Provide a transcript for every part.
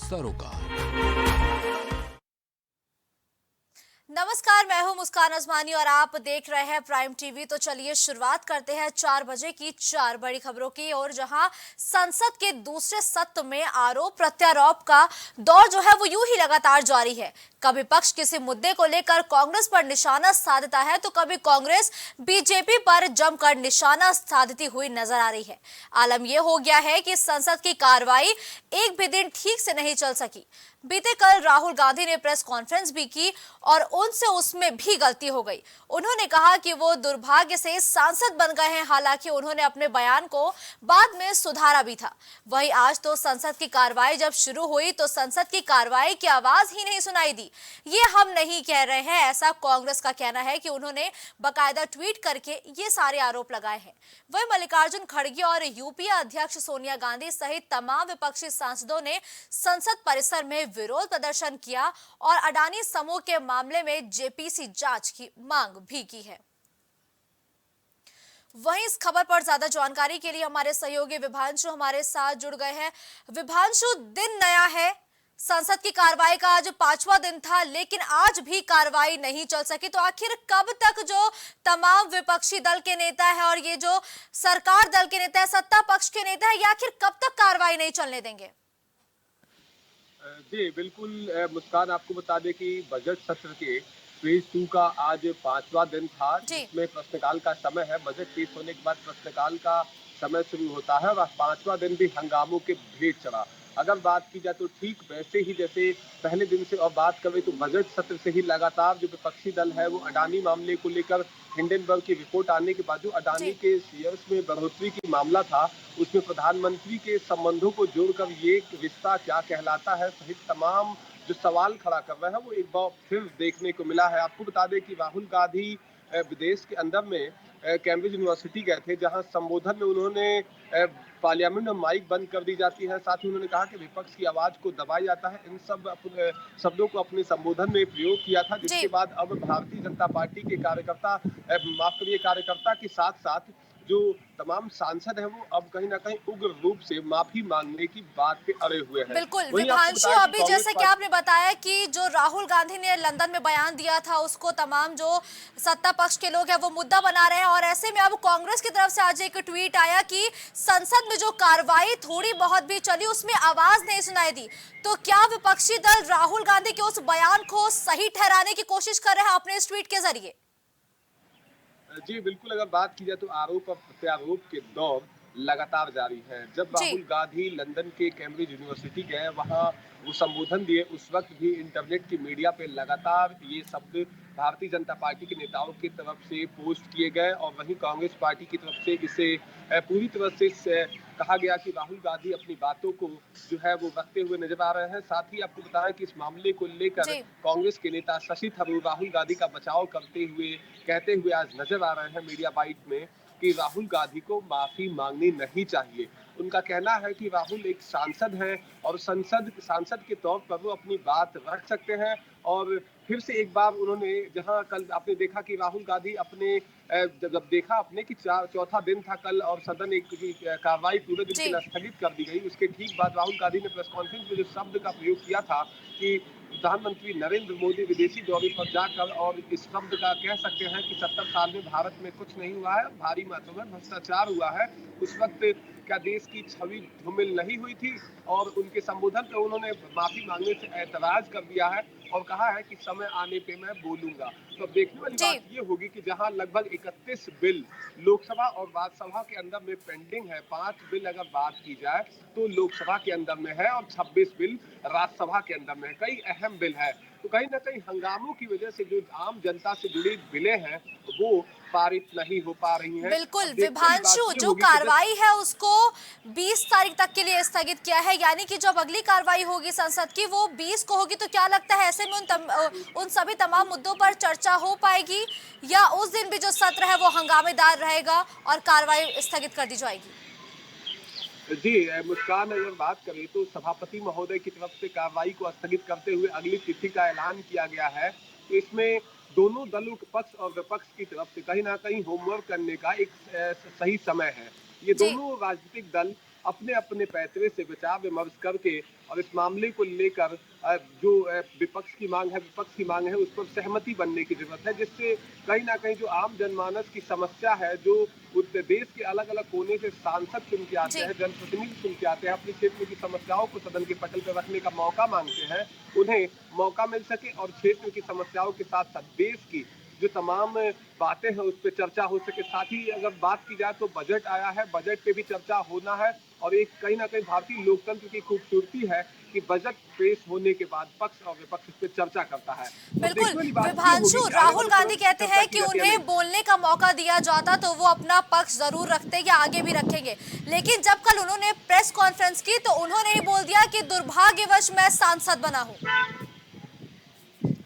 सरोकार। नमस्कार, मैं हूं मुस्कान अजमानी और आप देख रहे हैं प्राइम टीवी। तो चलिए शुरुआत करते हैं 4 बजे की 4 बड़ी खबरों की। और जहां संसद के दूसरे सत्र में आरोप प्रत्यारोप का दौर जो है वो यूं ही लगातार जारी है। कभी पक्ष किसी मुद्दे को लेकर कांग्रेस पर निशाना साधता है तो कभी कांग्रेस बीजेपी पर जमकर निशाना साधती हुई नजर आ रही है। आलम यह हो गया है कि संसद की कार्रवाई एक भी दिन ठीक से नहीं चल सकी। बीते कल राहुल गांधी ने प्रेस कॉन्फ्रेंस भी की और उनसे उसमें भी गलती हो गई। उन्होंने कहा कि वो दुर्भाग्य से सांसद बन गए हैं। हालांकि उन्होंने अपने बयान को बाद में सुधारा भी था। वहीं आज तो संसद की कार्रवाई जब शुरू हुई तो संसद की कार्रवाई की आवाज ही नहीं सुनाई दी। ये हम नहीं कह रहे हैं, ऐसा कांग्रेस का कहना है कि उन्होंने बाकायदा ट्वीट करके ये सारे आरोप लगाए हैं। वहीं मल्लिकार्जुन खड़गे और यूपीए अध्यक्ष सोनिया गांधी सहित तमाम विपक्षी सांसदों ने संसद परिसर में विरोध प्रदर्शन किया और अडानी समूह के मामले में जेपीसी जांच की मांग भी की है। वहीं इस खबर पर ज्यादा जानकारी के लिए हमारे सहयोगी विभांशु हमारे साथ जुड़ गए हैं। विभांशु, दिन नया है, संसद की कार्रवाई का आज 5वां दिन था, लेकिन आज भी कार्रवाई नहीं चल सकी। तो आखिर कब तक जो तमाम विपक्षी दल के नेता है और ये जो सरकार दल के नेता है, सत्ता पक्ष के नेता है, ये आखिर कब तक कार्रवाई नहीं चलने देंगे? जी बिल्कुल मुस्कान, आपको बता दें कि बजट सत्र के फेज 2 का आज 5वां दिन था, जिसमें प्रश्नकाल का समय है। बजट पेश होने के बाद प्रश्नकाल का समय शुरू होता है और 5वां दिन भी हंगामों के भेंट चढ़ा। अगर बात की जाए तो ठीक वैसे ही जैसे पहले दिन से, और बात करें तो बजट सत्र से ही लगातार जो विपक्षी दल है वो अडानी मामले को लेकर हिंडनबर्ग की रिपोर्ट आने के बाद जो अडानी के शेयर्स में बढ़ोतरी की मामला था, उसमें प्रधानमंत्री के संबंधों को जोड़कर ये रिश्ता क्या कहलाता है सहित तमाम जो सवाल खड़ा कर रहे हैं वो एक बार फिर देखने को मिला है। आपको बता दें कि राहुल गांधी विदेश के अंदर में कैम्ब्रिज यूनिवर्सिटी गए थे, जहां संबोधन में उन्होंने पार्लियामेंट में माइक बंद कर दी जाती है। साथ ही उन्होंने कहा कि विपक्ष की आवाज को दबाया जाता है। इन सब शब्दों को अपने संबोधन में प्रयोग किया था, जिसके बाद अब भारतीय जनता पार्टी के कार्यकर्ता, माफ करिए, कार्यकर्ता के साथ साथ जो तमाम सांसद हैं वो अब कहीं ना कहीं उग्र रूप से माफी मांगने की बात पे अड़े हुए हैं। बिल्कुल विभांशु, अभी जैसे कि आपने बताया कि जो राहुल गांधी ने लंदन में बयान दिया था उसको तमाम जो सत्ता पक्ष के लोग हैं वो मुद्दा बना रहे हैं, और ऐसे में अब कांग्रेस की तरफ से आज एक ट्वीट आया कि संसद में जो कार्रवाई थोड़ी बहुत भी चली उसमें आवाज नहीं सुनाई दी। तो क्या विपक्षी दल राहुल गांधी के उस बयान को सही ठहराने की कोशिश कर रहे हैं अपने इस ट्वीट के जरिए? जी बिल्कुल, अगर बात की जाए तो आरोप और प्रत्यारोप के दौर लगातार जारी है। जब राहुल गांधी लंदन के कैम्ब्रिज यूनिवर्सिटी गए, वहां वो संबोधन दिए, उस वक्त भी इंटरनेट की मीडिया पे लगातार ये शब्द भारतीय जनता पार्टी के नेताओं की तरफ से पोस्ट किए गए और वहीं कांग्रेस पार्टी की तरफ से इसे पूरी तरह से कहा गया कि राहुल गांधी अपनी बातों को जो है वो रखते हुए नजर आ रहे हैं। साथ ही आपको बताया कि इस मामले को लेकर कांग्रेस के नेता शशि थरूर राहुल गांधी का बचाव करते हुए कहते हुए आज नजर आ रहे हैं मीडिया बाइट में कि राहुल गांधी को माफी मांगनी नहीं चाहिए। उनका कहना है कि राहुल एक सांसद हैं और सांसद के तौर पर वो अपनी बात रख सकते हैं। और फिर से एक बार उन्होंने, जहां कल आपने देखा कि राहुल गांधी अपने जब देखा अपने कि चौथा दिन था कल और सदन एक कार्रवाई पूरे दिन के लिए स्थगित कर दी गई, उसके ठीक बाद राहुल गांधी ने प्रेस कॉन्फ्रेंस में जो शब्द का प्रयोग किया था कि प्रधानमंत्री नरेंद्र मोदी विदेशी दौरे पर जाकर, और इस शब्द का कह सकते हैं कि 70 साल में भारत में कुछ नहीं हुआ है, भारी मात्रा में भ्रष्टाचार हुआ है, उस वक्त क्या देश की छवि धूमिल नहीं हुई थी। और उनके संबोधन पर उन्होंने माफी मांगने से ऐतराज कर दिया है और कहा है कि समय आने पे मैं बोलूंगा। तो अब देखने वाली बात ये होगी कि जहां लगभग 31 बिल लोकसभा और राज्यसभा के अंदर में पेंडिंग है, 5 बिल अगर बात की जाए तो लोकसभा के अंदर में है और 26 बिल राज्यसभा के अंदर में है। कई अहम बिल है, तो कहीं ना कहीं हंगामों की वजह से जो आम जनता से जुड़ी बिलें हैं वो पारित नहीं हो पा रही हैं। बिल्कुल विभांशु, जो कार्रवाई है उसको 20 तारीख तक के लिए स्थगित किया है, यानी कि जब अगली कार्रवाई होगी संसद की वो 20 को होगी। तो क्या लगता है ऐसे में उन सभी तमाम मुद्दों पर चर्चा हो पाएगी या उस दिन भी जो सत्र है वो हंगामेदार रहेगा और कार्रवाई स्थगित कर दी जाएगी? जी मुस्कान, अगर बात करें तो सभापति महोदय की तरफ से कार्रवाई को स्थगित करते हुए अगली तिथि का ऐलान किया गया है। तो इसमें दोनों दलों के पक्ष और विपक्ष की तरफ से कहीं ना कहीं होमवर्क करने का एक सही समय है। ये दोनों राजनीतिक दल अपने अपने पैतरे से विचार विमर्श करके और इस मामले को लेकर जो विपक्ष की मांग है उस पर सहमति बनने की जरूरत है, जिससे कहीं ना कहीं जो आम जनमानस की समस्या है, जो देश के अलग अलग कोने से सांसद सुन के आते जी। हैं, जनप्रतिनिधि सुन के आते हैं, अपने क्षेत्र की समस्याओं को सदन के पटल पर रखने का मौका मांगते हैं, उन्हें मौका मिल सके और क्षेत्र की समस्याओं के साथ साथ देश की जो तमाम बातें हैं उस पर चर्चा हो सके। साथ ही अगर बात की जाए तो बजट आया है, बजट पे भी चर्चा होना है और एक कहीं ना कहीं भारतीय लोकतंत्र की खूबसूरती है कि बजट पेश होने के बाद पक्ष और विपक्ष इस पे चर्चा करता है। तो बिल्कुल। देखने वाली बात ये होगी विभांशु, कि आने राहुल वाले समय गांधी में कहते चर्चा हैं की कि जाती है या उन्हें नहीं। बोलने का मौका दिया जाता तो वो अपना पक्ष जरूर रखते या आगे भी रखेंगे, लेकिन जब कल उन्होंने प्रेस कॉन्फ्रेंस की तो उन्होंने ही बोल दिया कि दुर्भाग्यवश मैं सांसद बना हूं।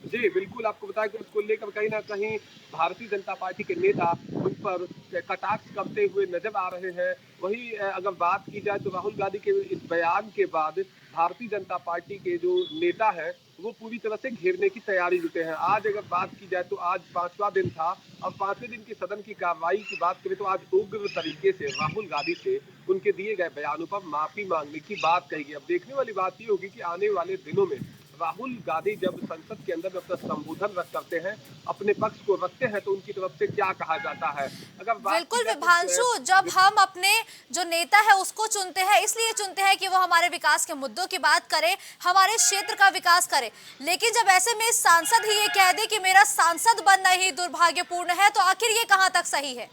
जी, बिल्कुल आपको बताया कि उसको लेकर कहीं न कहीं भारतीय जनता पार्टी के नेता उन पर कटाक्ष करते हुए नज़र आ रहे हैं। वहीं अगर बात की जाए तो राहुल गांधी के इस बयान के बाद भारतीय जनता पार्टी के जो नेता हैं, वो पूरी तरह से घेरने की तैयारी जुटे हैं। आज अगर बात की जाए तो आज 5वां दिन था और 5वें दिन की सदन की कार्रवाई की बात करें तो आज उग्र तरीके से राहुल गांधी से उनके दिए गए बयानों पर माफ़ी माँगने की बात कही गई। अब देखने वाली बात ये होगी कि आने वाले दिनों में राहुल गांधी जब संसद के अंदर अपना संबोधन करते हैं, अपने पक्ष को रखते हैं, तो उनकी तरफ से क्या कहा जाता है। अगर बात की बिल्कुल जाए तो विभांशु, जब हम अपने जो नेता है उसको चुनते हैं इसलिए चुनते हैं कि वो हमारे विकास के मुद्दों की बात करे, हमारे क्षेत्र का विकास करे, लेकिन जब ऐसे में सांसद ही ये कह दे कि मेरा सांसद बनना ही दुर्भाग्यपूर्ण है, तो आखिर ये कहां तक सही है?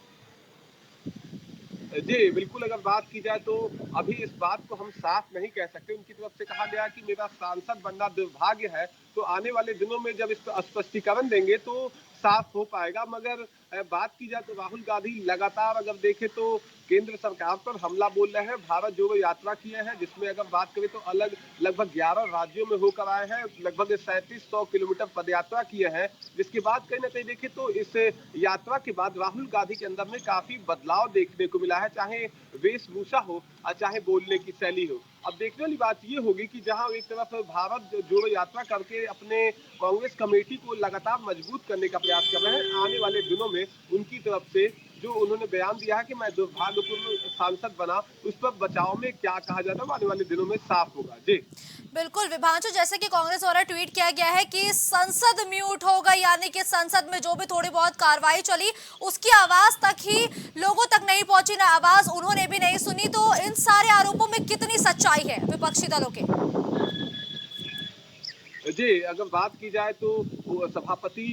जी, बिल्कुल अगर बात की जाए तो अभी इस बात को हम साफ नहीं कह सकते। उनकी तरफ से कहा गया कि मेरा सांसद बनना दुर्भाग्य है, तो आने वाले दिनों में जब इस पर स्पष्टीकरण देंगे तो साफ हो पाएगा। मगर बात की जाए तो राहुल गांधी लगातार अगर देखें तो केंद्र सरकार पर हमला बोल रहे हैं। भारत जोड़ो यात्रा किए हैं, जिसमें अगर बात करें तो लगभग 11 राज्यों में होकर आए हैं, लगभग 3700 किलोमीटर पदयात्रा किए हैं, जिसके बाद कहीं ना कहीं देखें तो इस यात्रा के बाद राहुल गांधी के अंदर में काफी बदलाव देखने को मिला है, चाहे वेशभूषा हो और चाहे बोलने की शैली हो। अब देखने वाली बात ये होगी कि जहां एक तरफ भारत जोड़ो यात्रा करके अपने कांग्रेस कमेटी को लगातार मजबूत करने का प्रयास कर रहे हैं, आने वाले दिनों में उनकी तरफ से जो उन्होंने बयान दिया है कि मैं दुर्भाग्यपूर्ण सांसद बना, उस पर बचाव में क्या कहा जाता है आने वाले दिनों में साफ होगा। जी बिल्कुल विभांशु, जैसे कि कांग्रेस द्वारा ट्वीट किया गया है कि संसद म्यूट हो गई, यानी कि संसद में जो भी थोड़ी बहुत कार्रवाई चली उसकी आवाज तक ही लोगों तक नहीं पहुंची, ना आवाज उन्होंने भी नहीं सुनी। तो इन सारे आरोपों में कितनी सच्चाई है विपक्षी दलों के? जी, अगर बात की जाए तो सभापति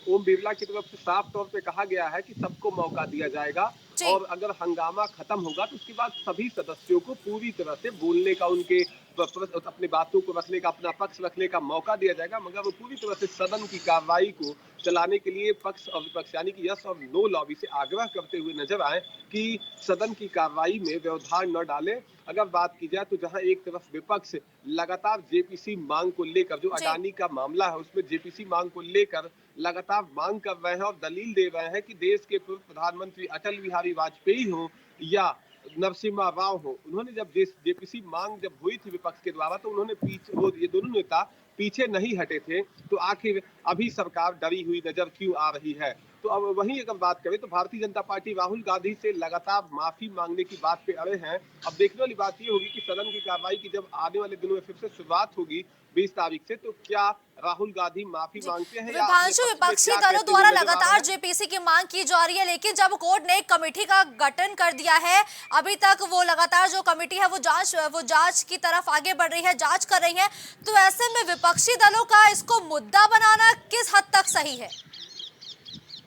ओम बिरला की तरफ से साफ तौर पे कहा गया है कि सबको मौका दिया जाएगा जी। और अगर हंगामा खत्म होगा तो उसके बाद सभी सदस्यों को पूरी तरह से बोलने का, उनके अपनी बातों को रखने का, अपना पक्ष रखने का मौका दिया जाएगा, मगर वो पूरी तरह से सदन की कार्रवाई को चलाने के लिए पक्ष और विपक्ष यानी कि यस और नो लॉबी से आग्रह करते हुए नजर आए कि सदन की कार्रवाई में व्यवधान न डालें। अगर बात की जाए तो जहां एक तरफ विपक्ष लगातार जेपीसी मांग को लेकर, जो जी। अडानी का मामला है उसमें जेपीसी मांग को लेकर लगातार मांग कर रहे हैं और दलील दे रहे हैं कि देश के पूर्व प्रधानमंत्री अटल बिहारी वाजपेयी हो या नरसिम्हा राव हो, उन्होंने जब जेपीसी मांग जब हुई थी विपक्ष के द्वारा तो उन्होंने पीछे, वो ये दोनों नेता पीछे नहीं हटे थे, तो आखिर अभी सरकार डरी हुई नजर क्यों आ रही है। तो अब वहीं अगर बात करें तो भारतीय जनता पार्टी राहुल गांधी से लगातार माफी मांगने की बात पे अड़े हैं। अब देखने वाली बात ये होगी कि सदन की कार्रवाई की जब आने वाले दिनों में फिर से शुरुआत होगी 20 तारीख से, तो क्या राहुल गांधी माफी जी मांगते हैं या अपने विभांशु, पक्ष में विपक्षी क्या दलों कहते हुए द्वारा नजर आ रहे लगातार हैं। जेपीसी की मांग की जा रही है, लेकिन जब कोर्ट ने एक कमेटी का गठन कर दिया है, अभी तक वो लगातार जो कमेटी है वो जांच की तरफ आगे बढ़ रही है, जांच कर रही है, तो ऐसे में विपक्षी दलों का इसको मुद्दा बनाना किस हद तक सही है?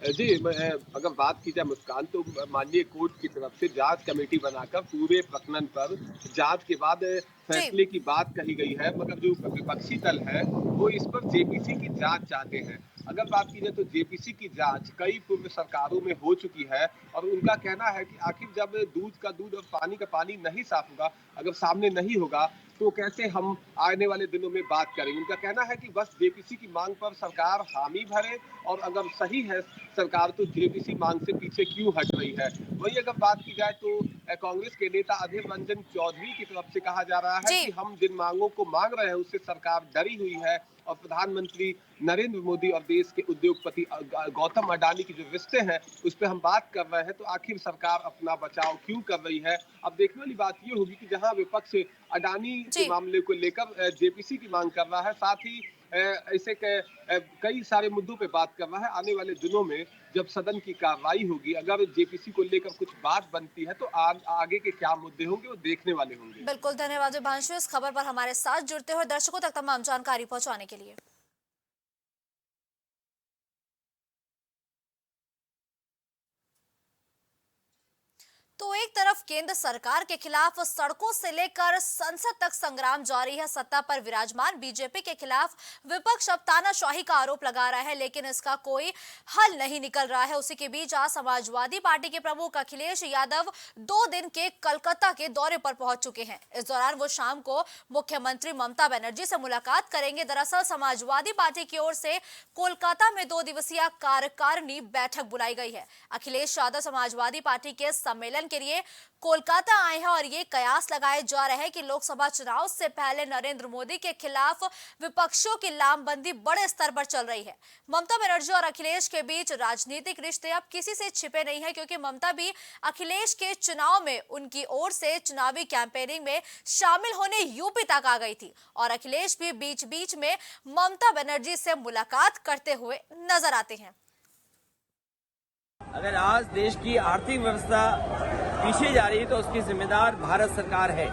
जी, अगर बात की जाए मुस्कान तो माननीय कोर्ट की तरफ से जांच कमेटी बनाकर पूरे प्रकरण पर जांच के बाद जी। फैसले की बात कही गई है, मगर जो विपक्षी दल है वो इस पर जेपीसी की जांच चाहते हैं। अगर बात की जाए तो जेपीसी की जांच कई पूर्व सरकारों में हो चुकी है और उनका कहना है कि आखिर जब दूध का दूध और पानी का पानी नहीं साफ होगा, अगर सामने नहीं होगा तो कैसे हम आने वाले दिनों में बात करेंगे। उनका कहना है कि बस जेपीसी की मांग पर सरकार हामी भरे और अगर सही है सरकार तो जेपीसी मांग से पीछे क्यों हट रही है। वही अगर बात की जाए तो कांग्रेस के नेता अधीर रंजन चौधरी की तरफ से कहा जा रहा है जी। कि हम जिन मांगों को मांग रहे हैं उससे सरकार डरी हुई है और प्रधानमंत्री नरेंद्र मोदी और देश के उद्योगपति गौतम अडानी की जो रिश्ते हैं उस पर हम बात कर रहे हैं, तो आखिर सरकार अपना बचाव क्यों कर रही है। अब देखने वाली बात ये होगी कि जहां विपक्ष अडानी के जी। मामले को लेकर जेपीसी की मांग कर रहा है, साथ ही ऐसे कई सारे मुद्दों पे बात कर रहा है। आने वाले दिनों में जब सदन की कार्रवाई होगी, अगर जेपीसी को लेकर कुछ बात बनती है तो आगे के क्या मुद्दे होंगे वो देखने वाले होंगे। बिल्कुल, धन्यवाद विभांशु इस खबर पर हमारे साथ जुड़ते हुए दर्शकों तक तमाम जानकारी पहुंचाने के लिए। तो एक तरफ केंद्र सरकार के खिलाफ सड़कों से लेकर संसद तक संग्राम जारी है। सत्ता पर विराजमान बीजेपी के खिलाफ विपक्ष अब तानाशाही का आरोप लगा रहा है, लेकिन इसका कोई हल नहीं निकल रहा है। उसी के बीच आज समाजवादी पार्टी के प्रमुख अखिलेश यादव 2 दिन के कोलकाता के दौरे पर पहुंच चुके हैं। इस दौरान वो शाम को मुख्यमंत्री ममता बनर्जी से मुलाकात करेंगे। दरअसल समाजवादी पार्टी की ओर से कोलकाता में 2 दिवसीय कार्यकारिणी बैठक बुलाई गई है। अखिलेश यादव समाजवादी पार्टी के सम्मेलन के लिए कोलकाता आए हैं और ये कयास लगाए जा रहे हैं कि लोकसभा चुनाव से पहले नरेंद्र मोदी के खिलाफ विपक्षों की लामबंदी बड़े स्तर पर चल रही है। ममता बनर्जी और अखिलेश के बीच राजनीतिक रिश्ते अब किसी से छिपे नहीं है, क्योंकि ममता भी अखिलेश के चुनाव में उनकी ओर से चुनावी कैंपेनिंग में शामिल होने यूपी तक आ गई थी और अखिलेश भी बीच बीच में ममता बनर्जी से मुलाकात करते हुए नजर आते हैं। अगर आज देश की आर्थिक व्यवस्था पीछे जा रही है तो उसकी जिम्मेदार भारत सरकार है।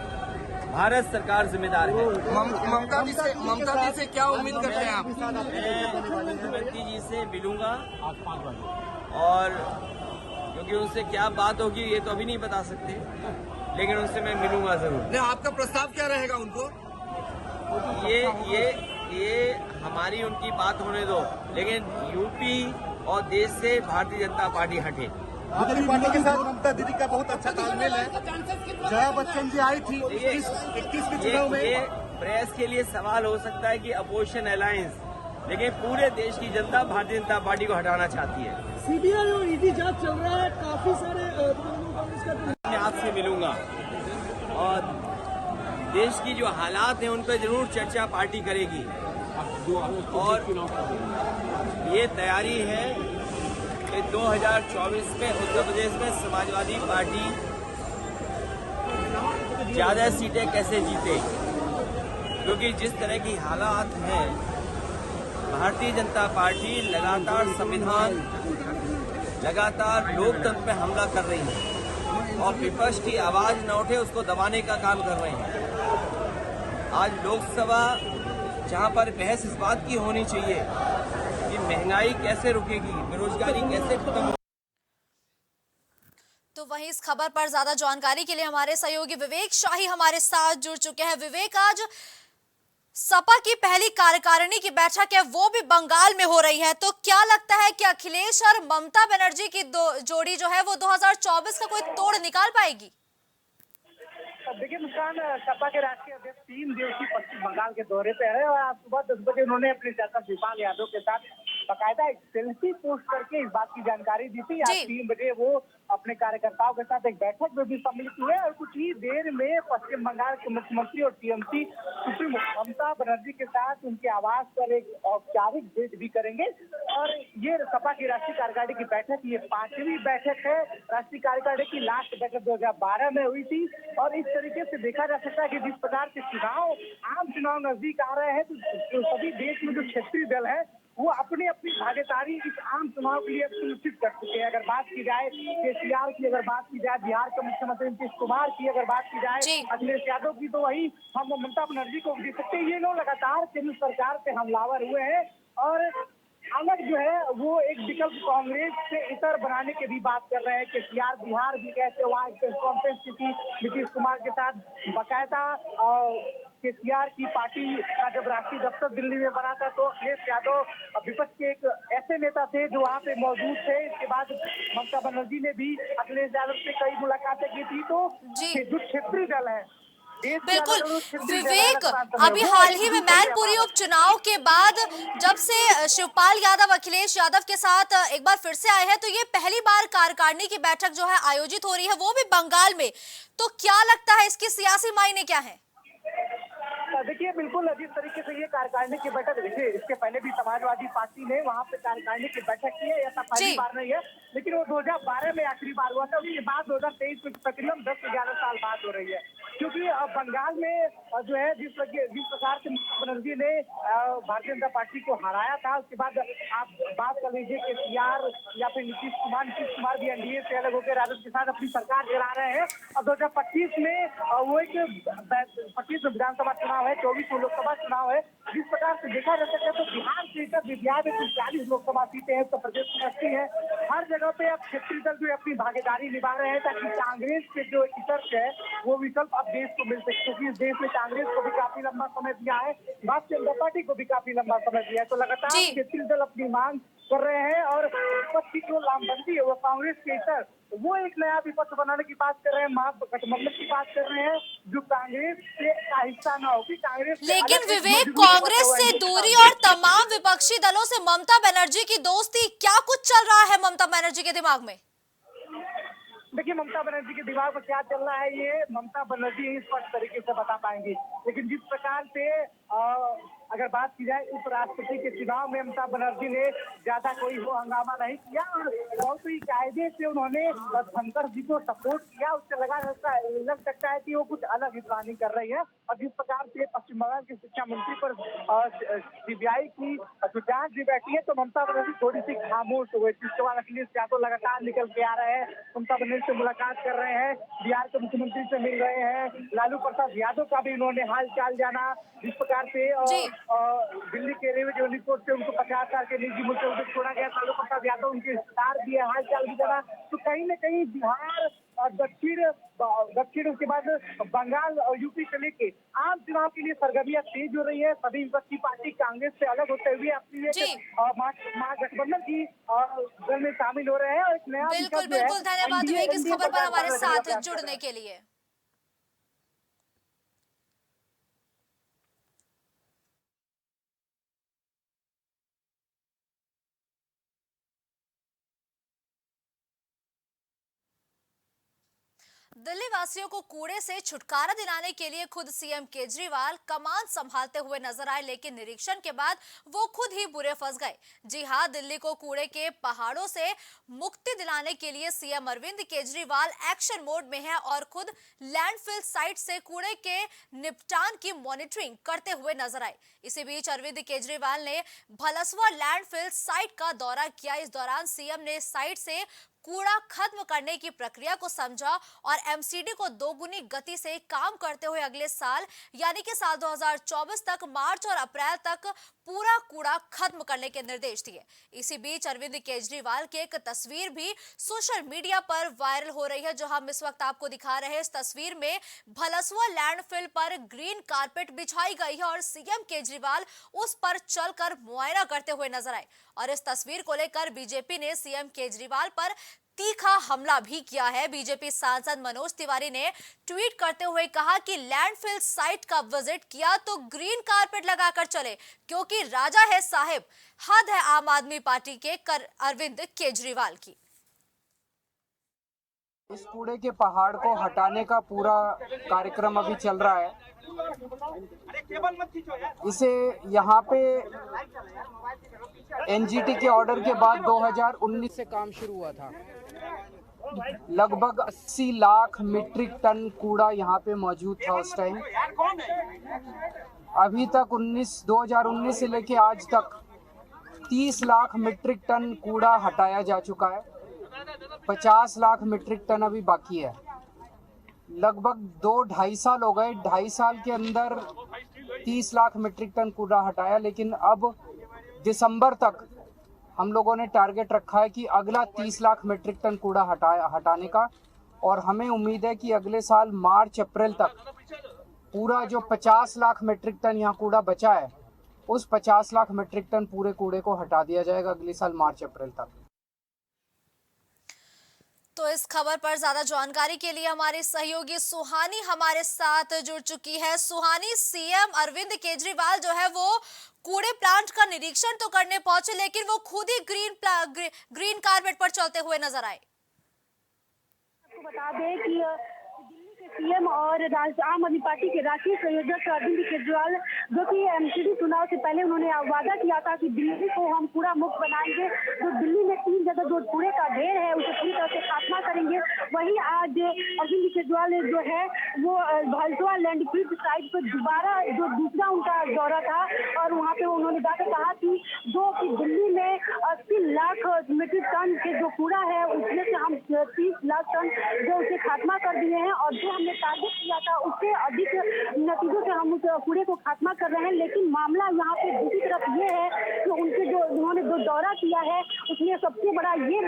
भारत सरकार जिम्मेदार है। ममता जी से क्या उम्मीद करते हैं आप? मैं मुख्यमंत्री जी से मिलूंगा और क्योंकि उनसे क्या बात होगी ये तो अभी नहीं बता सकते, लेकिन उनसे मैं मिलूंगा जरूर। नहीं, आपका प्रस्ताव क्या रहेगा उनको? ये हमारी उनकी बात होने दो, लेकिन यूपी और देश से भारतीय जनता पार्टी हटे। आपकी पार्टी के साथ ममता दीदी का बहुत अच्छा तालमेल है। जया बच्चन जी आई थी 21 के चुनाव में। ये प्रेस के लिए सवाल हो सकता है कि अपोजिशन अलायंस, लेकिन पूरे देश की जनता भारतीय जनता पार्टी को हटाना चाहती है। सीबीआई और ईडी जांच चल रहा है, काफी सारे मैं आपसे मिलूंगा और देश की जो हालात हैं उन पर जरूर चर्चा पार्टी करेगी और ये तैयारी है कि 2024 में उत्तर प्रदेश में समाजवादी पार्टी ज्यादा सीटें कैसे जीते, क्योंकि जिस तरह की हालात हैं भारतीय जनता पार्टी लगातार संविधान, लगातार लोकतंत्र पे हमला कर रही है और विपक्ष की आवाज न उठे उसको दबाने का काम कर रहे हैं। आज लोकसभा जहां पर बहस इस बात की होनी चाहिए कि महंगाई कैसे रुकेगी, बेरोजगारी कैसे खत्म होगी। तो वहीं इस खबर पर ज्यादा जानकारी के लिए हमारे सहयोगी विवेक शाही हमारे साथ जुड़ चुके हैं। विवेक, आज सपा की पहली कार्यकारिणी की बैठक है वो भी बंगाल में हो रही है, तो क्या लगता है कि अखिलेश और ममता बनर्जी की जोड़ी जो है वो 2024 का कोई तोड़ निकाल पाएगी? देखिए मुस्कान, सपा के राष्ट्रीय अध्यक्ष 3 दिवसीय पश्चिम बंगाल के दौरे पे है और आज सुबह 10 बजे उन्होंने अपने चाचा शिवपाल यादव के साथ बाकायदा एक सेल्फी पोस्ट करके इस बात की जानकारी दी थी। आज 3 बजे वो अपने कार्यकर्ताओं के साथ एक बैठक में भी सम्मिलित हुए और कुछ ही देर में पश्चिम बंगाल के मुख्यमंत्री और टीएमसी सुप्रीमो ममता बनर्जी के साथ उनके आवास पर एक औपचारिक भेंट भी करेंगे। और ये सपा की राष्ट्रीय कार्यकारिणी की बैठक, ये 5वीं बैठक है। राष्ट्रीय कार्यकारिणी की लास्ट बैठक 2012 में हुई थी और इस तरीके से देखा जा सकता है कि जिस प्रकार के आम चुनाव नजदीक आ रहे हैं तो सभी देश में जो क्षेत्रीय दल है वो अपनी अपनी भागीदारी इस आम चुनाव के लिए सुनिश्चित कर चुके हैं। अगर बात की जाए केसीआर की, अगर बात की जाए बिहार के मुख्यमंत्री नीतीश कुमार की, अगर बात की जाए अखिलेश यादव की, तो वही हम ममता बनर्जी को दे सकते हैं। ये लोग लगातार केंद्र सरकार पे हमलावर हुए हैं और अलग जो है वो एक विकल्प कांग्रेस से इतर बनाने की भी बात कर रहे हैं। केसीआर बिहार भी कहते वहाँ कॉन्फ्रेंस की थी नीतीश कुमार के साथ, बाकायदा केसीआर की पार्टी का जब राष्ट्रीय दफ्तर दिल्ली में बना था तो अखिलेश यादव विपक्ष के एक ऐसे नेता थे जो वहाँ पे मौजूद थे। इसके बाद ममता बनर्जी ने भी अखिलेश यादव से कई मुलाकातें की थी। तो जो क्षेत्रीय दल है बिल्कुल विवेक, अभी हाल ही में मैनपुरी उपचुनाव के बाद जब से शिवपाल यादव अखिलेश यादव के साथ एक बार फिर से आए हैं, तो ये पहली बार कार्यकारिणी की बैठक जो है आयोजित हो रही है, वो भी बंगाल में। तो क्या लगता है इसके सियासी मायने क्या है? देखिए बिल्कुल जिस तरीके से ये कार्यकारिणी की बैठक, देखिए इसके पहले भी समाजवादी पार्टी ने वहाँ पे कार्यकारिणी की बैठक की है, ऐसा पहली बार नहीं है, लेकिन वो 2012 में आखिरी बार हुआ था। उसके बाद 2023 में तकरीबन 10-11 साल बाद हो रही है, क्योंकि बंगाल में जो है जिस प्रकार से ममता बनर्जी ने भारतीय जनता पार्टी को हराया था, उसके बाद आप बात कर लीजिए केसीआर या फिर नीतीश कुमार भी एनडीए से अलग होकर राजद के साथ अपनी सरकार चला रहे हैं। और 2025 में वो एक 25 विधानसभा चुनाव है, 24 में लोकसभा चुनाव है। जिस प्रकार से देखा जा सकता है तो बिहार से बिहार में 40 लोकसभा सीटें हैं, उत्तर प्रदेश में 80 है। हर जगह पे अब क्षेत्रीय दल जो अपनी भागीदारी निभा रहे हैं, ताकि कांग्रेस के जो विकल्प है वो विकल्प अब देश को मिल सके, क्योंकि इस देश में कांग्रेस को भी काफी लंबा समय दिया है, भारतीय जनता पार्टी को भी काफी लंबा समय दिया है। तो लगातार क्षेत्रीय दल अपनी मांग कर रहे हैं और विपक्ष की जो लामबंदी है वो कांग्रेस के इतर वो एक नया विपक्ष बनाने की बात कर रहे हैं, महागठबंधन की बात कर रहे हैं, जो कांग्रेस का हिस्सा ना होगी। कांग्रेस लेकिन विवेक, कांग्रेस से दूरी और तमाम विपक्षी दलों से ममता बनर्जी की दोस्ती, क्या कुछ चल रहा है ममता बनर्जी के दिमाग में? देखिए ममता बनर्जी के दिमाग में क्या चल रहा है ये ममता बनर्जी ही स्पष्ट तरीके से बता पाएंगी, लेकिन जिस प्रकार से अगर बात की जाए उपराष्ट्रपति के चुनाव में ममता बनर्जी ने ज्यादा कोई वो हंगामा नहीं किया और बहुत ही कायदे से उन्होंने धनखड़ जी को सपोर्ट किया। उससे लग सकता है कि वो कुछ अलग ही प्लानिंग कर रही है। और जिस प्रकार से पश्चिम बंगाल की शिक्षा मंत्री पर सीबीआई की जांच भी बैठी है, तो ममता बनर्जी थोड़ी सी खामोश हुए। जिसके बाद अखिलेश यादव लगातार निकल के आ रहे हैं, ममता बनर्जी से मुलाकात कर रहे हैं, बिहार के मुख्यमंत्री से मिल रहे हैं, लालू प्रसाद यादव का भी उन्होंने हाल चाल जाना। जिस प्रकार से दिल्ली के रेलवे रिपोर्ट से उनको 50 साल के निजी मुल्क से छोड़ा गया, लालू प्रसाद यादव उनके रिश्तेदार भी है, हाल चाल भी जाना। तो कहीं न कहीं बिहार और दक्षिण उसके बाद बंगाल और यूपी से लेके आम चुनाव के लिए सरगर्मियां तेज हो रही है। सभी विपक्षी पार्टी कांग्रेस से अलग होते हुए अपनी महागठबंधन की दल में शामिल हो रहे हैं और एक नया बिल्कुल धन्यवाद विवेक इस खबर पर हमारे साथ जुड़ने के लिए। दिल्ली वासियों को कूड़े से छुटकारा दिलाने के लिए खुद सीएम केजरीवाल कमान संभालते हुए नजर आए, लेकिन निरीक्षण के बाद वो खुद ही बुरे फंस गए। जी हां, दिल्ली को कूड़े के पहाड़ों से मुक्ति दिलाने के लिए CM Arvind Kejriwal action mode में हैं और खुद लैंडफिल साइट से कूड़े के निपटान की मॉनिटरिंग करते हुए नजर आए। इसी बीच अरविंद केजरीवाल ने भलसवा लैंडफिल साइट का दौरा किया। इस दौरान सीएम ने साइट से कूड़ा खत्म करने की प्रक्रिया को समझा और एमसीडी को दोगुनी गति से काम करते हुए अगले साल यानी कि साल 2024 तक मार्च और अप्रैल तक पूरा कूड़ा खत्म करने के निर्देश दिए। इसी बीच अरविंद केजरीवाल की एक तस्वीर भी सोशल मीडिया पर वायरल हो रही है, जो हम इस वक्त आपको दिखा रहे हैं। इस तस्वीर में भलसवा लैंडफिल पर ग्रीन कारपेट बिछाई गई है और सीएम केजरीवाल उस पर चलकर मुआयना करते हुए नजर आए। और इस तस्वीर को लेकर बीजेपी ने सीएम केजरीवाल पर तीखा हमला भी किया है। बीजेपी सांसद मनोज तिवारी ने ट्वीट करते हुए कहा कि लैंडफिल साइट का विजिट किया तो ग्रीन कारपेट लगाकर चले, क्योंकि राजा है साहिब, हद है आम आदमी पार्टी के अरविंद केजरीवाल की। इस कूड़े के पहाड़ को हटाने का पूरा कार्यक्रम अभी चल रहा है। इसे यहाँ पे एनजीटी के ऑर्डर के बाद 2019 से काम शुरू हुआ था। लगभग 80 लाख मीट्रिक टन कूड़ा यहाँ पे मौजूद था उस टाइम। अभी तक 2019 से लेके आज तक 30 लाख मीट्रिक टन कूड़ा हटाया जा चुका है। 50 लाख मीट्रिक टन अभी बाकी है। लगभग 2-2.5 साल हो गए। 2.5 साल के अंदर 30 लाख मीट्रिक टन कूड़ा हटाया, लेकिन अब दिसंबर तक हम लोगों ने टारगेट रखा है कि अगला 30 लाख मीट्रिक टन कूड़ा हटाने का। और हमें उम्मीद है कि अगले साल मार्च अप्रैल तक पूरा जो 50 लाख मीट्रिक टन यहाँ कूड़ा बचा है, उस 50 लाख मीट्रिक टन पूरे कूड़े को हटा दिया जाएगा अगले साल मार्च अप्रैल तक। तो इस खबर पर ज्यादा जानकारी के लिए हमारे सहयोगी सुहानी हमारे साथ जुड़ चुकी है। सुहानी, सीएम अरविंद केजरीवाल जो है वो कूड़े प्लांट का निरीक्षण तो करने पहुंचे, लेकिन वो खुद ही ग्रीन कारपेट पर चलते हुए नजर आए। आपको बता दें कि दिल्ली के सीएम और आम आदमी पार्टी के राष्ट्रीय संयोजक अरविंद केजरीवाल, जो कि एमसीडी चुनाव से पहले उन्होंने वादा किया था कि दिल्ली को हम कूड़ा मुक्त बनाएंगे, तो दिल्ली में 3 जगह जो कूड़े का ढेर है उसे पूरी तरह से खात्मा करेंगे। वहीं आज अरविंद केजरीवाल जो है वो भलसवा लैंडफिल साइट पर दोबारा जो दूसरा उनका दौरा था और वहाँ पे उन्होंने जाकर कहा कि दिल्ली में 80 लाख मीट्रिक टन के जो कूड़ा है उसमें से हम 30 लाख टन जो उसे खात्मा कर दिए हैं और जो हमने टारगेट किया था उससे अधिक नतीजों से हम उस कूड़े को खात्मा कर रहे हैं। लेकिन मामला यहाँ पे दूसरी तरफ ये है कि उनके जो उन्होंने जो दौरा किया है उसमें सबसे बड़ा ये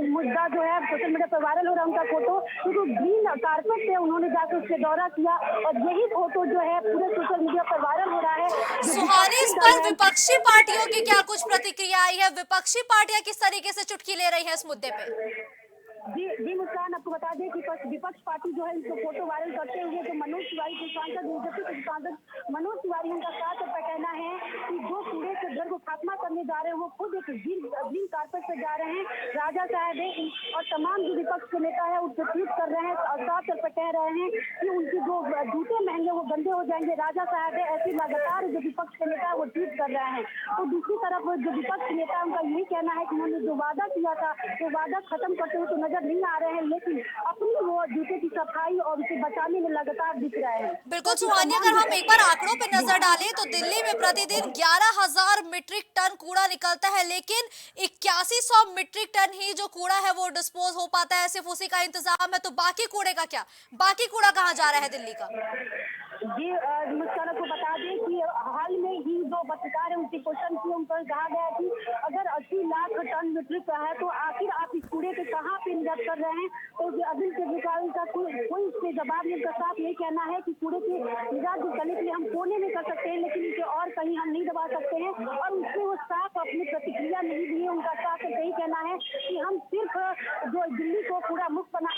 मुद्दा जो है सोशल मीडिया पर वायरल हो रहा है उनका फोटो, क्योंकि ग्रीन कारपेट पे उन्होंने जाकर उससे दौरा किया और यही फोटो जो है पूरे सोशल मीडिया पर वायरल हो रहा है। सुहानी, इस पर विपक्षी पार्टियों की क्या कुछ प्रतिक्रिया आई है? विपक्षी पार्टियां किस तरीके से चुटकी ले रही है इस मुद्दे पे? जी मुस्कान, आपको बता दें कि विपक्ष पार्टी जो है इसको फोटो वायरल करते हुए जो मनोज तिवारी के सांसद मनोज तिवारी उनका साथ पर कहना है कि जो कूड़े के घर को खात्मा करने जा रहे हैं वो खुद एक ग्रीन कारपेट पे जा रहे हैं। राजा साहब और तमाम जो विपक्ष के नेता है उसको ट्वीट कर रहे हैं और साथ पर कह रहे हैं कि उनके जो जूते महंगे वो गंदे हो जाएंगे। राजा साहब ऐसे लगातार जो विपक्ष के नेता है वो ट्वीट कर रहे हैं। तो दूसरी तरफ जो विपक्ष नेता उनका यही कहना है कि उन्होंने जो वादा किया था वो वादा खत्म करते हुए तो नजर नहीं आ रहे हैं, लेकिन अपनी वो जूते की सफाई और उसे बचाने में लगातार दिख रहे हैं। बिल्कुल सुहानी, अगर हम एक बार आंकड़ों पे नजर डालें तो दिल्ली में प्रतिदिन 11,000 मीट्रिक टन कूड़ा निकलता है, लेकिन 8100 मीट्रिक टन ही जो कूड़ा है वो डिस्पोज हो पाता है, सिर्फ उसी का इंतजाम है। तो बाकी कूड़े का क्या? बाकी कूड़ा कहाँ जा रहा है दिल्ली का? जी मुस्कान को बता दें कि हाल में ही जो पत्रकार है उनसे क्वेश्चन किए, उन पर कहा गया कि अगर 80 लाख टन मीट्रिक है तो आखिर आप इस कूड़े के कहाँ पे निजात कर रहे हैं? तो अरविंद केजरीवाल का कोई इसके जवाब नहीं, उनका साफ यही कहना है कि कूड़े के निजात करने के लिए हम कोने में कर सकते हैं, लेकिन इसे और कहीं हम नहीं दबा सकते हैं। और उसमें वो साफ अपनी प्रतिक्रिया नहीं दी है। उनका साफ यही कहना है कि हम सिर्फ जो दिल्ली को कूड़ा मुक्त बना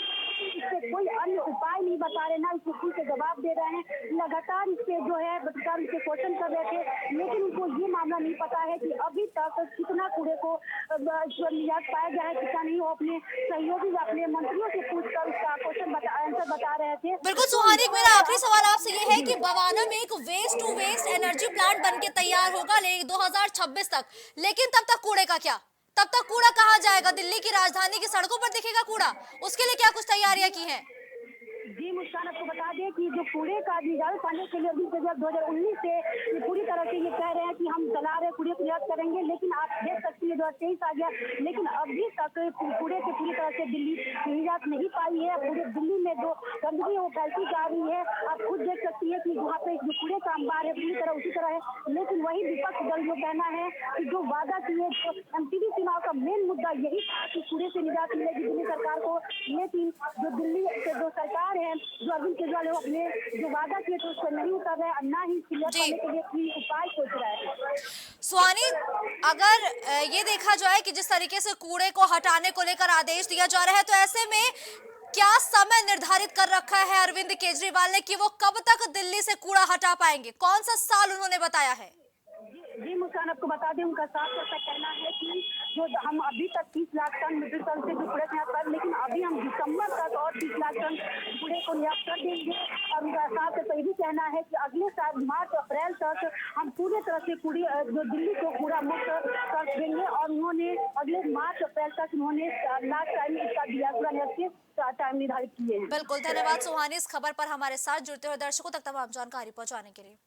इससे कोई अन्य उपाय नहीं बता रहे, ना इस के जवाब दे रहे हैं। लगातार इससे जो है पत्रकार इससे क्वेश्चन कर रहे थे, लेकिन उनको ये मामला नहीं पता है कि अभी तक कितना कूड़े को निजात पाया गया है कितना नहीं। वो अपने सहयोगी अपने मंत्रियों से पूछकर उसका क्वेश्चन आंसर बता रहे थे। बिल्कुल सुहानी, मेरा आखिरी सवाल आपसे ये है कि बवाना में एक waste to waste energy plant बन के तैयार होगा 2026 तक, लेकिन तब तक कूड़े का क्या? तब तक कूड़ा कहाँ जाएगा? दिल्ली की राजधानी की सड़कों पर दिखेगा कूड़ा? उसके लिए क्या कुछ तैयारियां की हैं? जी मुस्कान, आपको बता दें कि जो कूड़े का निजात पाने के लिए 2019 से ये पूरी तरह से ये कह रहे हैं कि हम चला रहे कूड़े को निजात करेंगे, लेकिन आप देख सकते हैं 2023 आ गया, लेकिन अभी तक कूड़े से पूरी तरह से दिल्ली निजात नहीं पाई है। पूरे दिल्ली में जो गंदगी वो फैलती जा रही है, आप खुद देख सकती है कि वहाँ पे जो कूड़े का अंबार है पूरी तरह उसी तरह है। लेकिन वही विपक्ष दल जो कहना है कि जो वादा किए एमसीडी चुनाव का मेन मुद्दा यही था कि कूड़े से निजात मिलेगी दिल्ली सरकार को, लेकिन जो दिल्ली से जो सरकार है जो अरविंद केजरीवाल अपने जो वादा किए थे उस पर नहीं उतर रहे, ना ही क्लियर करने के लिए कोई उपाय सोच रहा है। सुहानी, अगर ये देखा जाए कि जिस तरीके से कूड़े को हटाने को लेकर आदेश दिया जा रहा है, तो ऐसे में क्या समय निर्धारित कर रखा है अरविंद केजरीवाल ने कि वो कब तक दिल्ली से कूड़ा हटा पाएंगे? कौन सा साल उन्होंने बताया है? जी मुस्कान, आपको बता दें उनका साफ तौर पर कहना है कि जो हम अभी तक 30 लाख टन मीट्रिक टन से जो कूड़े निजात कर, लेकिन अभी हम दिसंबर तक और 30 लाख टन कूड़े को निजात कर देंगे। और उनका साफ तौर पर यही कहना है कि अगले साल मार्च अप्रैल तक हम पूरी तरह से कूड़े जो दिल्ली को कूड़ा मुक्त कर देंगे। और उन्होंने अगले मार्च अप्रैल तक उन्होंने लास्ट टाइम इसका दिया कूड़ा निजात के टाइम निर्धारित किए हैं। बिल्कुल, धन्यवाद सुहानी इस खबर पर हमारे साथ जुड़ते हुए दर्शकों तक तमाम जानकारी पहुंचाने के लिए।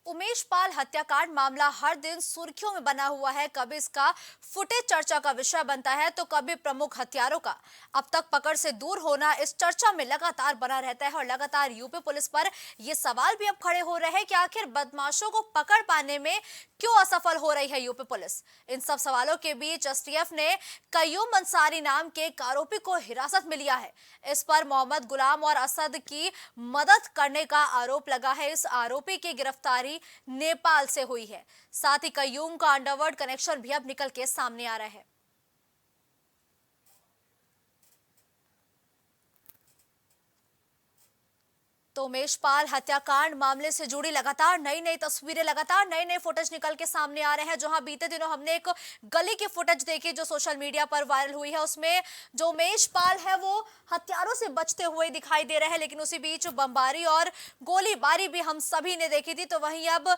उमेश पाल हत्याकांड मामला हर दिन सुर्खियों में बना हुआ है। कभी इसका फुटेज चर्चा का विषय बनता है तो कभी प्रमुख हत्यारों का अब तक पकड़ से दूर होना इस चर्चा में लगातार बना रहता है। और लगातार यूपी पुलिस पर यह सवाल भी अब खड़े हो रहे हैं कि आखिर बदमाशों को पकड़ पाने में क्यों असफल हो रही है यूपी पुलिस। इन सब सवालों के बीच एसटीएफ ने कयूम अंसारी नाम के एक आरोपी को हिरासत में लिया है। इस पर मोहम्मद गुलाम और असद की मदद करने का आरोप लगा है। इस आरोपी की गिरफ्तारी गिरफ्तारी नेपाल से हुई है। साथ ही कयूम का अंडरवर्ल्ड कनेक्शन भी अब निकल के सामने आ रहा है। तो उमेश पाल हत्याकांड मामले से जुड़ी लगातार नई तस्वीरें, लगातार नए फुटेज निकल के सामने आ रहे हैं। जहां बीते दिनों हमने एक गली की फुटेज देखी जो सोशल मीडिया पर वायरल हुई है। उसमें जो उमेश पाल है वो हथियारों से बचते हुए दिखाई दे रहे हैं, लेकिन उसी बीच बमबारी और गोलीबारी भी हम सभी ने देखी थी। तो वहीं अब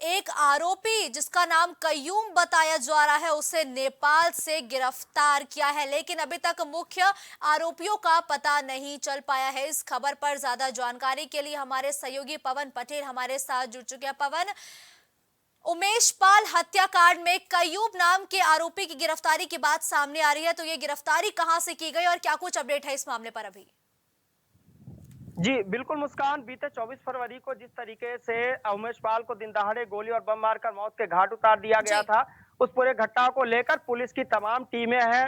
एक आरोपी जिसका नाम कयूम बताया जा रहा है उसे नेपाल से गिरफ्तार किया है, लेकिन अभी तक मुख्य आरोपियों का पता नहीं चल पाया है। इस खबर पर ज्यादा जानकारी के लिए हमारे सहयोगी पवन पटेल हमारे साथ जुड़ चुके हैं। पवन, उमेश पाल हत्याकांड में कयूम नाम के आरोपी की गिरफ्तारी की बात सामने आ रही है, तो ये गिरफ्तारी कहां से की गई और क्या कुछ अपडेट है इस मामले पर अभी? जी बिल्कुल मुस्कान, बीते 24 फरवरी को जिस तरीके से उमेश पाल को दिन दहाड़े गोली और बम मारकर मौत के घाट उतार दिया गया था, उस पूरे घटना को लेकर पुलिस की तमाम टीमें हैं,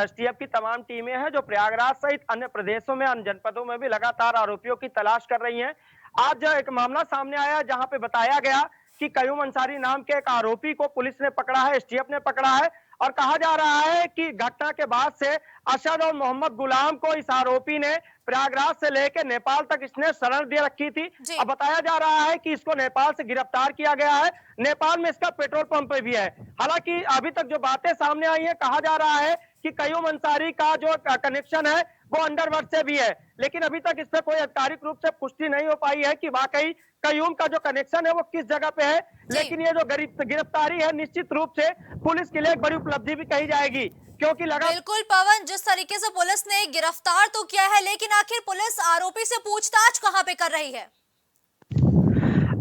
एसटीएफ की तमाम टीमें हैं जो प्रयागराज सहित अन्य प्रदेशों में, अन्य जनपदों में भी लगातार आरोपियों की तलाश कर रही हैं। आज एक मामला सामने आया जहां पे बताया गया कि कयूम अंसारी नाम के एक आरोपी को पुलिस ने पकड़ा है, एसटीएफ ने पकड़ा है, और कहा जा रहा है कि घटना के बाद से असद और मोहम्मद गुलाम को इस आरोपी ने प्रयागराज से लेकर नेपाल तक इसने शरण दे रखी थी। अब बताया जा रहा है कि इसको नेपाल से गिरफ्तार किया गया है। नेपाल में इसका पेट्रोल पंप भी है। हालांकि अभी तक जो बातें सामने आई है, कहा जा रहा है कि कयूम अंसारी का जो कनेक्शन है वो अंडरवर्ल्ड से भी है, लेकिन अभी तक इस पर कोई आधिकारिक रूप से पुष्टि नहीं हो पाई है कि वाकई कयूम का जो कनेक्शन है वो किस जगह पे है। लेकिन ये जो गिरफ्तारी है निश्चित रूप से पुलिस के लिए एक बड़ी उपलब्धि भी कही जाएगी, क्योंकि बिल्कुल पवन, जिस तरीके से पुलिस ने गिरफ्तार तो किया है, लेकिन आखिर पुलिस आरोपी से पूछताछ कहां पे कर रही है?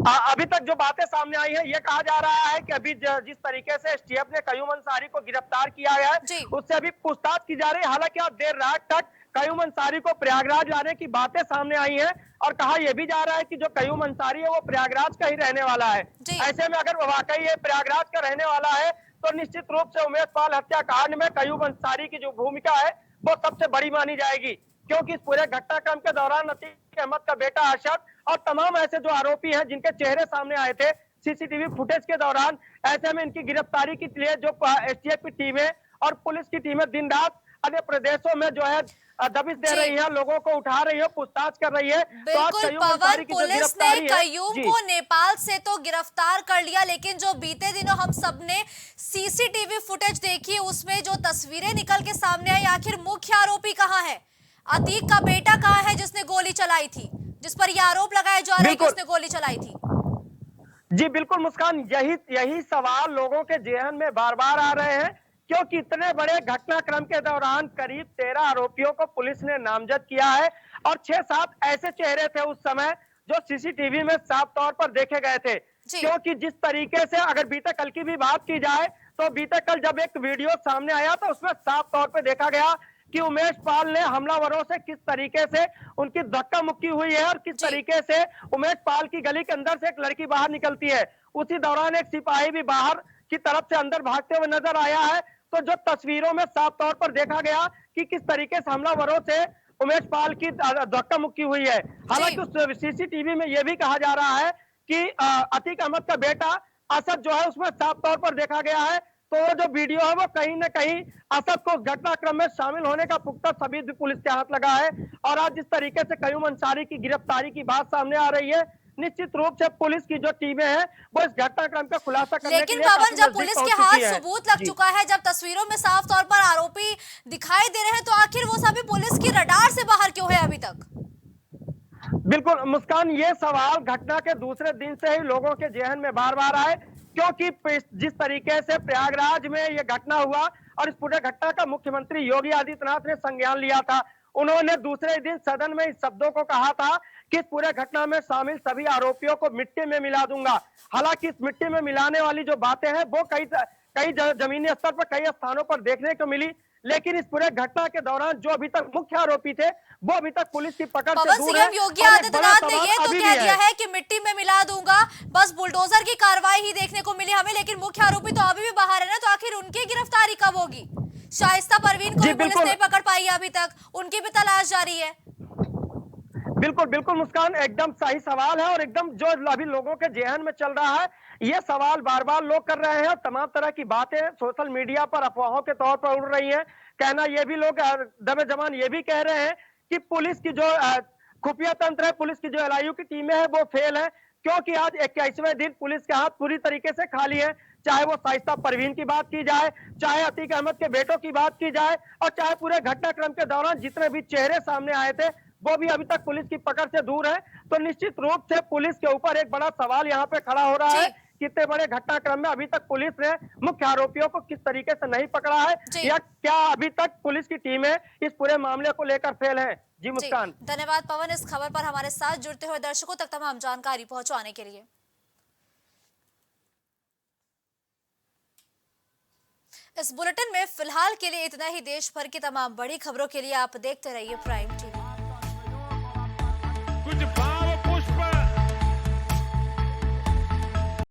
अभी तक जो बातें सामने आई है ये कहा जा रहा है कि अभी जिस तरीके से एसटीएफ ने कयूम अंसारी को गिरफ्तार किया है उससे अभी पूछताछ की जा रही है। हालांकि आज देर रात तक कयूम अंसारी को प्रयागराज लाने की बातें सामने आई हैं और कहा यह भी जा रहा है कि जो कयूम अंसारी है वो प्रयागराज का ही रहने वाला है। ऐसे में अगर वाकई ये प्रयागराज का रहने वाला है तो निश्चित रूप से उमेश पाल हत्याकांड में कयूम अंसारी की जो भूमिका है वो सबसे बड़ी मानी जाएगी, क्योंकि इस पूरे घटनाक्रम के दौरान अतीक अहमद का बेटा अरशद और तमाम ऐसे जो आरोपी हैं जिनके चेहरे सामने आए थे सीसीटीवी फुटेज के दौरान, ऐसे में इनकी गिरफ्तारी के लिए जो एसटीएफ की टीमें और पुलिस की टीमें दिन रात अन्य प्रदेशों में जो है दबिश दे रही है, लोगों को उठा रही है, पूछताछ कर रही है। बिल्कुल पवन, पुलिस ने कयूम को नेपाल से तो गिरफ्तार कर लिया, लेकिन जो बीते दिनों हम सबने सीसीटीवी फुटेज देखी उसमें जो तस्वीरें निकल के सामने आई, आखिर मुख्य आरोपी कहाँ है? अतीक का बेटा कहाँ है जिसने गोली चलाई थी, जिस पर यह आरोप लगाया जा रहा है कि उसने गोली चलाई थी? जी बिल्कुल मुस्कान, यही सवाल लोगों के जेहन में बार बार आ रहे हैं, क्योंकि इतने बड़े घटनाक्रम के दौरान करीब 13 आरोपियों को पुलिस ने नामजद किया है और 6-7 ऐसे चेहरे थे उस समय जो सीसीटीवी में साफ तौर पर देखे गए थे। क्योंकि जिस तरीके से अगर बीते कल की भी बात की जाए तो बीते कल जब एक वीडियो सामने आया तो उसमें साफ तौर पर देखा गया कि उमेश पाल ने हमलावरों से किस तरीके से उनकी धक्का मुक्की हुई है और किस तरीके से उमेश पाल की गली के अंदर से एक लड़की बाहर निकलती है। उसी दौरान एक सिपाही भी बाहर की तरफ से अंदर भागते हुए नजर आया है। तो जो तस्वीरों में साफ तौर पर देखा गया कि किस तरीके से हमलावरों से उमेश पाल की धक्का मुक्की हुई है। हालांकि उस सीसीटीवी में यह भी कहा जा रहा है कि अतीक अहमद का बेटा असद जो है उसमें साफ तौर पर देखा गया है। तो जो वीडियो है वो कहीं न कहीं असद को घटनाक्रम में शामिल होने का पुख्ता सबूत भी पुलिस के हाथ लगा है। और आज जिस तरीके से कयूम अंसारी की गिरफ्तारी की बात सामने आ रही है, निश्चित रूप से पुलिस की जो टीमें हैं वो इस घटनाक्रम का खुलासा करने के लिए, लेकिन पवन, जब पुलिस के हाथ सबूत लग चुका है, जब तस्वीरों में साफ तौर पर आरोपी दिखाई दे रहे हैं, तो आखिर वो सभी पुलिस की रडार से बाहर क्यों है अभी तक? बिल्कुल मुस्कान, ये सवाल घटना के दूसरे दिन से ही लोगों के जेहन में बार बार आए, क्योंकि जिस तरीके से प्रयागराज में यह घटना हुआ और इस पूरे घटना का मुख्यमंत्री योगी आदित्यनाथ ने संज्ञान लिया था। उन्होंने दूसरे दिन सदन में इस शब्दों को कहा था कि इस पूरे घटना में शामिल सभी आरोपियों को मिट्टी में मिला दूंगा। हालांकि इस मिट्टी में मिलाने वाली जो बातें हैं वो कई जमीनी स्तर पर कई स्थानों पर देखने को मिली, लेकिन इस पूरे घटना के दौरान जो अभी तक मुख्य आरोपी थे वो अभी तक पुलिस की पकड़ से दूर है। योगी आदित्यनाथ ने ये तो कह दिया है कि मिट्टी में मिला दूंगा, बस बुलडोजर की कार्रवाई ही देखने को मिली हमें, लेकिन मुख्य आरोपी तो अभी भी बाहर है ना, तो आखिर उनकी गिरफ्तारी कब होगी? शाइस्ता परवीन को पुलिस नहीं पकड़ पाई है अभी तक, उनकी भी तलाश जारी है। बिल्कुल बिल्कुल मुस्कान, एकदम सही सवाल है और एकदम जो अभी लोगों के जेहन में चल रहा है, ये सवाल बार बार लोग कर रहे हैं और तमाम तरह की बातें सोशल मीडिया पर अफवाहों के तौर पर उड़ रही हैं। कहना ये भी लोग दबे जमान ये भी कह रहे हैं कि पुलिस की जो खुफिया तंत्र है, पुलिस की जो एलआईयू की टीमें हैं वो फेल है, क्योंकि आज 21वें दिन पुलिस के हाथ पूरी तरीके से खाली है। चाहे वो शाइस्ता परवीन की बात की जाए, चाहे अतीक अहमद के बेटों की बात की जाए और चाहे पूरे घटनाक्रम के दौरान जितने भी चेहरे सामने आए थे वो भी अभी तक पुलिस की पकड़ से दूर है। तो निश्चित रूप से पुलिस के ऊपर एक बड़ा सवाल यहाँ पे खड़ा हो रहा है, कितने बड़े घटनाक्रम में अभी तक पुलिस ने मुख्य आरोपियों को किस तरीके से नहीं पकड़ा है, या क्या अभी तक पुलिस की टीमें इस पूरे मामले को लेकर फेल है। जी मुस्कान। धन्यवाद पवन, इस खबर पर हमारे साथ जुड़ते हुए दर्शकों तक तमाम जानकारी पहुंचाने के लिए। इस बुलेटिन में फिलहाल के लिए इतना ही। देश भर की तमाम बड़ी खबरों के लिए आप देखते रहिए प्राइम टीवी।